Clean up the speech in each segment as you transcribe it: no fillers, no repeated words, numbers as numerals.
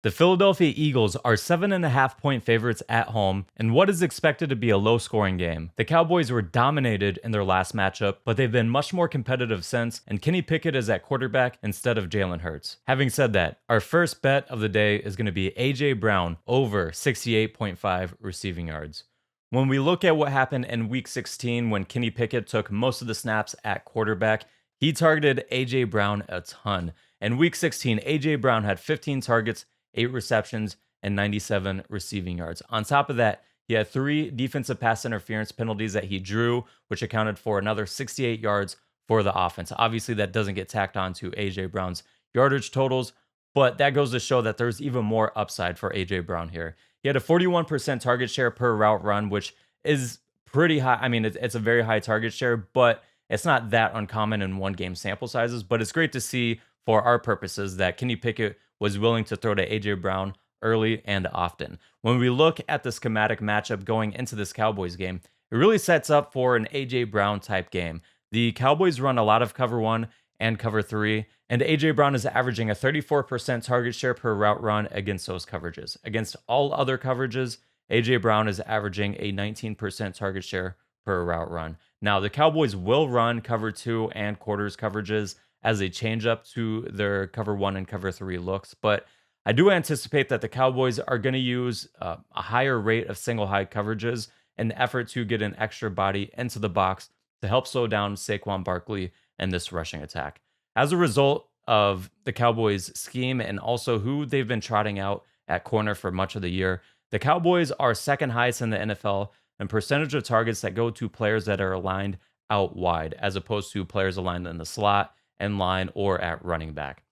The Philadelphia Eagles are 7.5 point favorites at home in what is expected to be a low scoring game. The Cowboys were dominated in their last matchup, but they've been much more competitive since, and Kenny Pickett is at quarterback instead of Jalen Hurts. Having said that, our first bet of the day is going to be A.J. Brown over 68.5 receiving yards. When we look at what happened in week 16 when Kenny Pickett took most of the snaps at quarterback, he targeted A.J. Brown a ton. In week 16, A.J. Brown had 15 targets, 8 receptions, and 97 receiving yards. On top of that, he had 3 defensive pass interference penalties that he drew, which accounted for another 68 yards for the offense. Obviously, that doesn't get tacked on to A.J. Brown's yardage totals, but that goes to show that there's even more upside for A.J. Brown here. He had a 41% target share per route run, which is pretty high. I mean, it's a very high target share, but it's not that uncommon in one game sample sizes. But it's great to see for our purposes that Kenny Pickett was willing to throw to A.J. Brown early and often. When we look at the schematic matchup going into this Cowboys game, it really sets up for an A.J. Brown type game. The Cowboys run a lot of cover 1 and cover 3, and A.J. Brown is averaging a 34% target share per route run against those coverages. Against all other coverages, A.J. Brown is averaging a 19% target share per route run. Now, the Cowboys will run cover 2 and quarters coverages as a change up to their cover 1 and cover 3 looks. But I do anticipate that the Cowboys are going to use a higher rate of single high coverages in the effort to get an extra body into the box to help slow down Saquon Barkley and this rushing attack. As a result of the Cowboys' scheme and also who they've been trotting out at corner for much of the year, the Cowboys are second highest in the NFL in percentage of targets that go to players that are aligned out wide, as opposed to players aligned in the slot, in line, or at running back.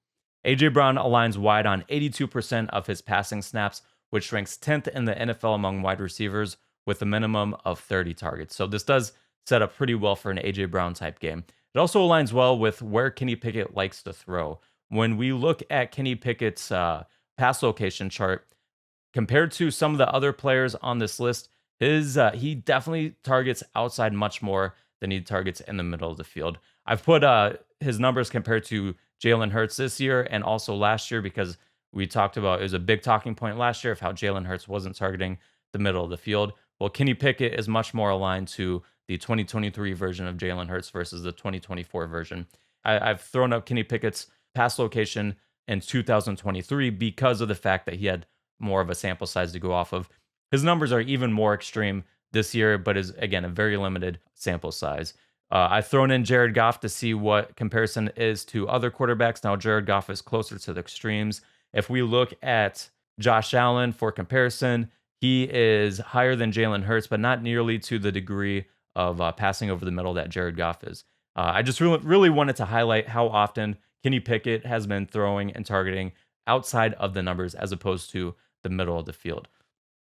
A.J. Brown aligns wide on 82% of his passing snaps, which ranks 10th in the NFL among wide receivers with a minimum of 30 targets. So this does set up pretty well for an A.J. Brown type game. It also aligns well with where Kenny Pickett likes to throw. When we look at Kenny Pickett's pass location chart, compared to some of the other players on this list, he definitely targets outside much more than he targets in the middle of the field. I've put his numbers compared to Jalen Hurts this year and also last year because we talked about it was a big talking point last year of how Jalen Hurts wasn't targeting the middle of the field. Well, Kenny Pickett is much more aligned to the 2023 version of Jalen Hurts versus the 2024 version. I've thrown up Kenny Pickett's pass location in 2023 because of the fact that he had more of a sample size to go off of. His numbers are even more extreme this year, but is, again, a very limited sample size. I've thrown in Jared Goff to see what comparison is to other quarterbacks. Now, Jared Goff is closer to the extremes. If we look at Josh Allen for comparison, he is higher than Jalen Hurts, but not nearly to the degree of passing over the middle that Jared Goff is. I just really wanted to highlight how often Kenny Pickett has been throwing and targeting outside of the numbers as opposed to the middle of the field.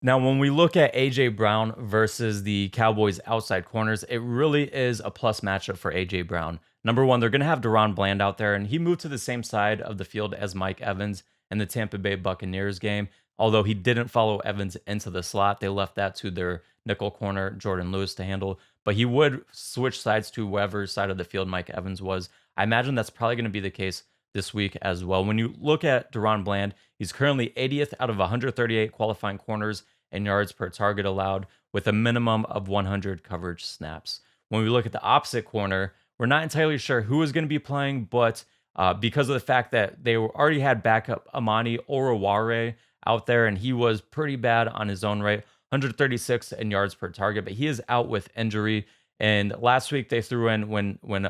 Now, when we look at A.J. Brown versus the Cowboys outside corners, it really is a plus matchup for A.J. Brown. Number one, they're going to have Deron Bland out there, and he moved to the same side of the field as Mike Evans in the Tampa Bay Buccaneers game. Although he didn't follow Evans into the slot, they left that to their nickel corner, Jordan Lewis, to handle. But he would switch sides to whoever side of the field Mike Evans was. I imagine that's probably going to be the case this week as well. When you look at Deron Bland, he's currently 80th out of 138 qualifying corners and yards per target allowed with a minimum of 100 coverage snaps. When we look at the opposite corner, we're not entirely sure who is going to be playing, but because of the fact that they already had backup Amani Oruwariye out there, and he was pretty bad on his own right, 136 in yards per target, but he is out with injury. And last week they threw in, when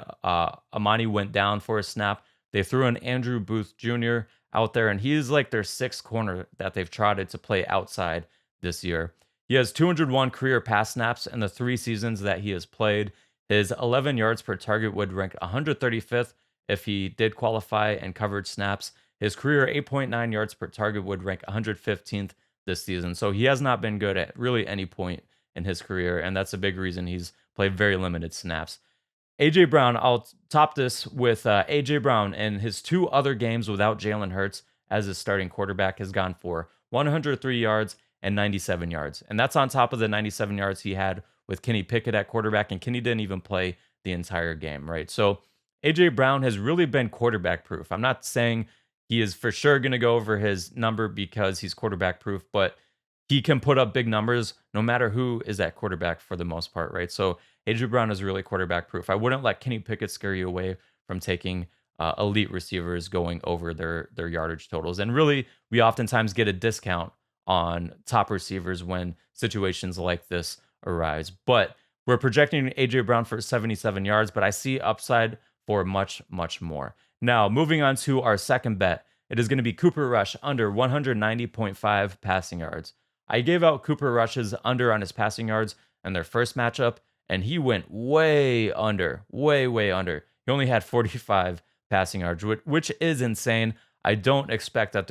Amani went down for a snap, they threw in Andrew Booth Jr. out there, and he is like their sixth corner that they've trotted to play outside this year. He has 201 career pass snaps in the 3 seasons that he has played. His 11 yards per target would rank 135th if he did qualify and covered snaps. His career 8.9 yards per target would rank 115th this season. So he has not been good at really any point in his career, and that's a big reason he's played very limited snaps. A.J. Brown, I'll top this with A.J. Brown in his 2 other games without Jalen Hurts as his starting quarterback has gone for 103 yards and 97 yards. And that's on top of the 97 yards he had with Kenny Pickett at quarterback, and Kenny didn't even play the entire game, right? So A.J. Brown has really been quarterback proof. I'm not saying He is for sure going to go over his number because he's quarterback proof, but he can put up big numbers no matter who is at quarterback for the most part, right? So AJ Brown is really quarterback proof. I wouldn't let Kenny Pickett scare you away from taking elite receivers going over their yardage totals. And really, we oftentimes get a discount on top receivers when situations like this arise. But we're projecting AJ Brown for 77 yards, but I see upside for much, much more. Now, moving on to our second bet, it is going to be Cooper Rush under 190.5 passing yards. I gave out Cooper Rush's under on his passing yards in their first matchup, and he went way under, way, way under. He only had 45 passing yards, which is insane. I don't expect that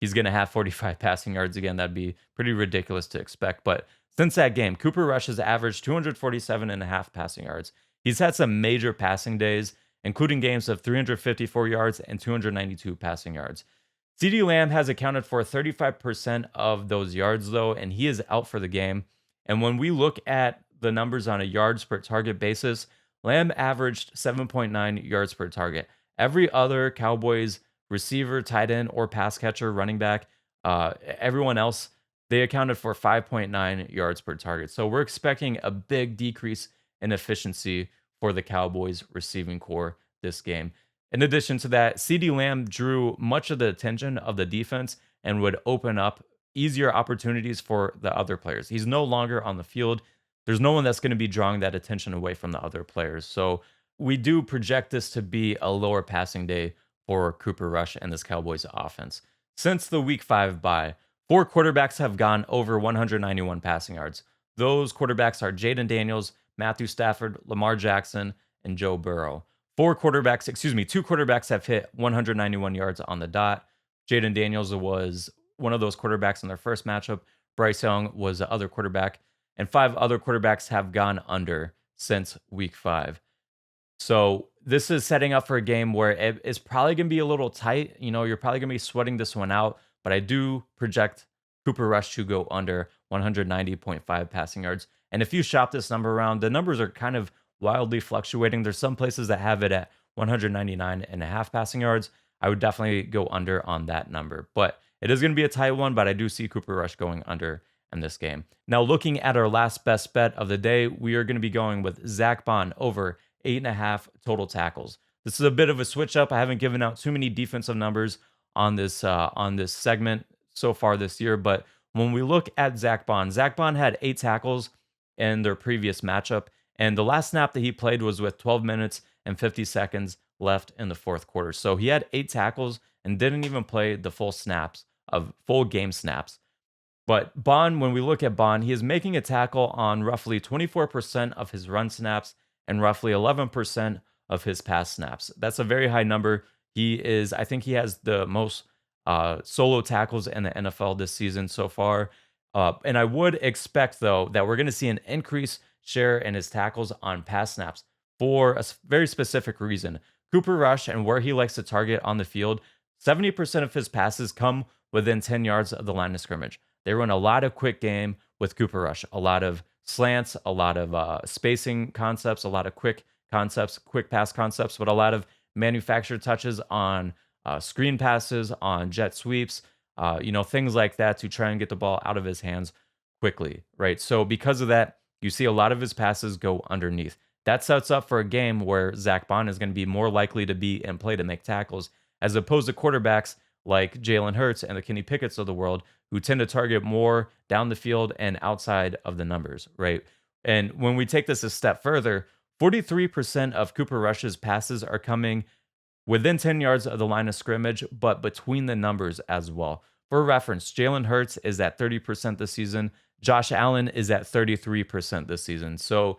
he's gonna have 45 passing yards again. That'd be pretty ridiculous to expect. But since that game, Cooper Rush has averaged 247 and a half passing yards. He's had some major passing days, including games of 354 yards and 292 passing yards. CeeDee Lamb has accounted for 35% of those yards, though, and he is out for the game. And when we look at the numbers on a yards per target basis, Lamb averaged 7.9 yards per target. Every other Cowboys receiver, tight end, or pass catcher, running back, everyone else, they accounted for 5.9 yards per target. So we're expecting a big decrease in efficiency for the Cowboys receiving core this game. In addition to that, CeeDee Lamb drew much of the attention of the defense and would open up easier opportunities for the other players. He's no longer on the field. There's no one that's going to be drawing that attention away from the other players. So we do project this to be a lower passing day for Cooper Rush and this Cowboys offense. Since the Week 5 bye, 4 quarterbacks have gone over 191 passing yards. Those quarterbacks are Jaden Daniels, Matthew Stafford, Lamar Jackson, and Joe Burrow. Two quarterbacks have hit 191 yards on the dot. Jaden Daniels was one of those quarterbacks in their first matchup. Bryce Young was the other quarterback. And 5 other quarterbacks have gone under since Week 5. So this is setting up for a game where it's probably going to be a little tight. You're probably going to be sweating this one out. But I do project Cooper Rush to go under 190.5 passing yards. And if you shop this number around, the numbers are kind of wildly fluctuating. There's some places that have it at 199 and a half passing yards. I would definitely go under on that number. But it is going to be a tight one, but I do see Cooper Rush going under in this game. Now, looking at our last best bet of the day, we are going to be going with Zack Bonney over 8.5 total tackles. This is a bit of a switch up. I haven't given out too many defensive numbers on this segment so far this year, but when we look at Zack Bonney had 8 tackles in their previous matchup, and the last snap that he played was with 12 minutes and 50 seconds left in the fourth quarter. So he had 8 tackles and didn't even play the full game snaps. But Bond, when we look at Bond, he is making a tackle on roughly 24% of his run snaps and roughly 11% of his pass snaps. That's a very high number. I think he has the most solo tackles in the NFL this season so far. And I would expect, though, that we're going to see an increased share in his tackles on pass snaps for a very specific reason. Cooper Rush and where he likes to target on the field, 70% of his passes come within 10 yards of the line of scrimmage. They run a lot of quick game with Cooper Rush, a lot of slants, a lot of spacing concepts, a lot of quick pass concepts, but a lot of manufactured touches on screen passes, on jet sweeps, things like that to try and get the ball out of his hands quickly, right? So because of that, you see a lot of his passes go underneath. That sets up for a game where Zack Bonney is going to be more likely to be in play to make tackles, as opposed to quarterbacks like Jalen Hurts and the Kenny Pickett's of the world, who tend to target more down the field and outside of the numbers, right? And when we take this a step further, 43% of Cooper Rush's passes are coming within 10 yards of the line of scrimmage, but between the numbers as well. For reference, Jalen Hurts is at 30% this season. Josh Allen is at 33% this season. So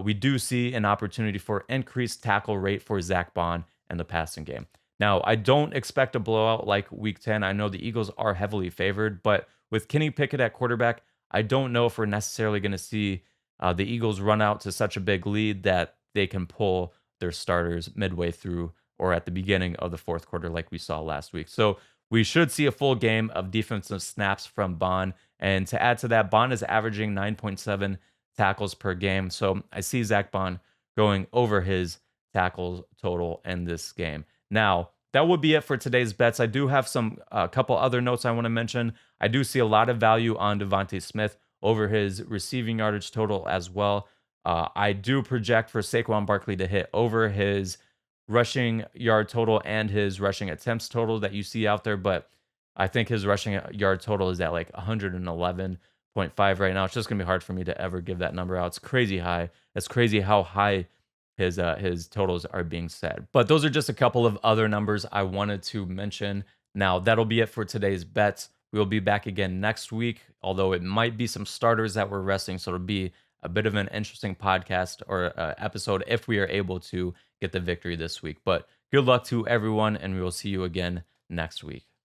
we do see an opportunity for increased tackle rate for Zack Bonney in the passing game. Now, I don't expect a blowout like Week 10. I know the Eagles are heavily favored, but with Kenny Pickett at quarterback, I don't know if we're necessarily going to see the Eagles run out to such a big lead that they can pull their starters midway through or at the beginning of the fourth quarter like we saw last week. So we should see a full game of defensive snaps from Bond. And to add to that, Bond is averaging 9.7 tackles per game. So I see Zack Bond going over his tackles total in this game. Now, that would be it for today's bets. I do have a couple other notes I want to mention. I do see a lot of value on Devontae Smith over his receiving yardage total as well. I do project for Saquon Barkley to hit over his rushing yard total and his rushing attempts total that you see out there, but I think his rushing yard total is at like 111.5 right now. It's just gonna be hard for me to ever give that number out. It's crazy high. It's crazy how high his totals are being set. But those are just a couple of other numbers I wanted to mention. Now that'll be it for today's bets. We will be back again next week, although it might be some starters that we're resting, so it'll be a bit of an interesting podcast or episode if we are able to get the victory this week. But good luck to everyone, and we will see you again next week.